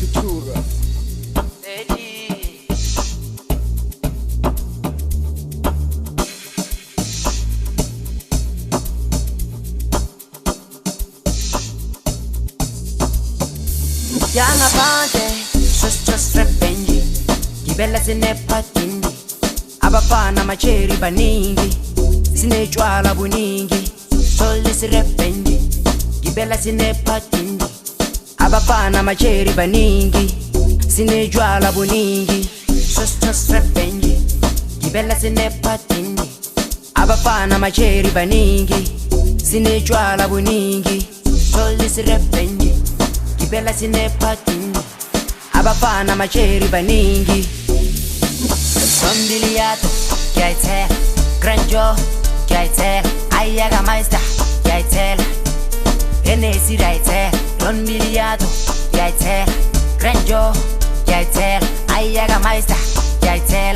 Sutura. Yang abante, sos repenji. Gibella se ne patindi. Abafana macheri baningi. Sine chwala buningi. Soldi si repenji. Gibella se ne patindi. Abafana macheri baningi. Sine chwala buningi. Sos repenji. Gibella se ne patindi. Abafana macheri baningi. Sine chwala buningi. Soldi si repenji. Bella si ne patini, abafana macheri baningi. Sombiliato, che hai te, Granjo, che hai te, Ayaga Maista, che hai te, Enesi dai te, Sombiliato, che hai te, Granjo, che hai te, Ayaga Maista, che hai te,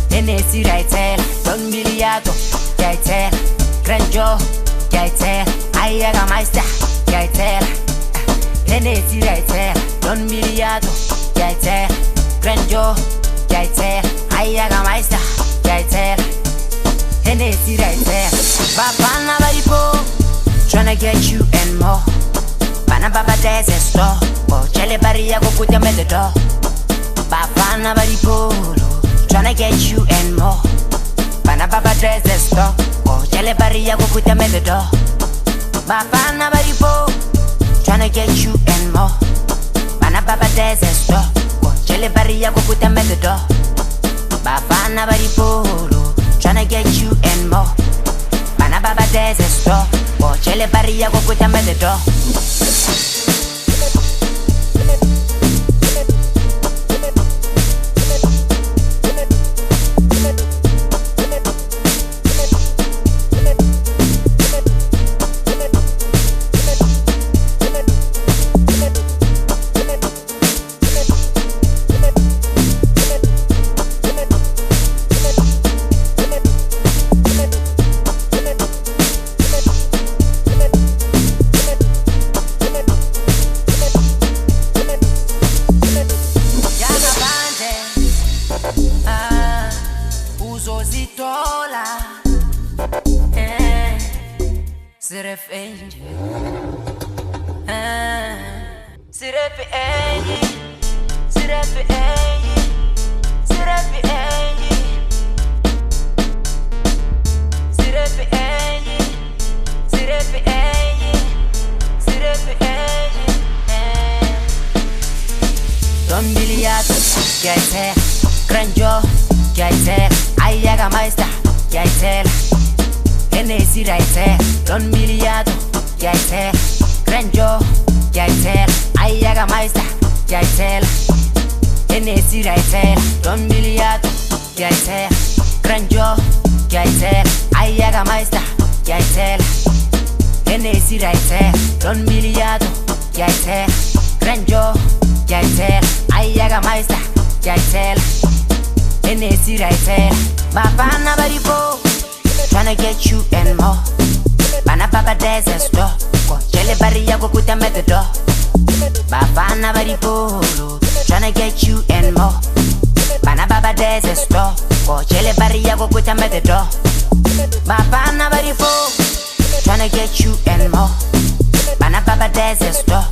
Enesi dai te, Sombiliato, che hai te, Granjo, che hai te, Ayaga Maista, che hai te. Hennessy right there, Don Miliato, right there, Granjo, right there, Ayaga Meister, right there, Hennessy right there. Bafana Baripo, tryna get you and more. Bana Baba there's a store, oh Chele Baria go put them at the door. Bafana Baripo, tryna get you and more. Bana Baba there's a store, oh Chele Baria go put them at the door. Bafana Baripo, tryna get you and more. Bana Baba there's a store. Chele Baria go put them at the door. Bafana Baripolo, tryna get you and more. Bana Baba there's a store. Chele Baria go put them at the door. Bafana Baripo, tryna get you and more. Bana Baba there's a store. Chele Baria go put them at the door. Bafana Baripo, tryna get you and more. Bana Baba there's a store. Chele Baria go put them at the door. Bafana Baripo, tryna get you and more. Bana Baba there's a store.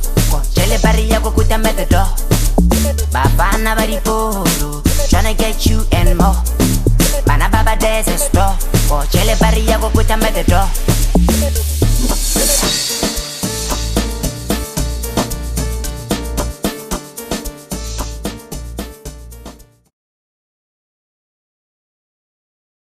Chele Baria go put them at the door. Bafana Baripo, tryna get you and more. Bana Baba there's a store. Chele Baria go put them at the door.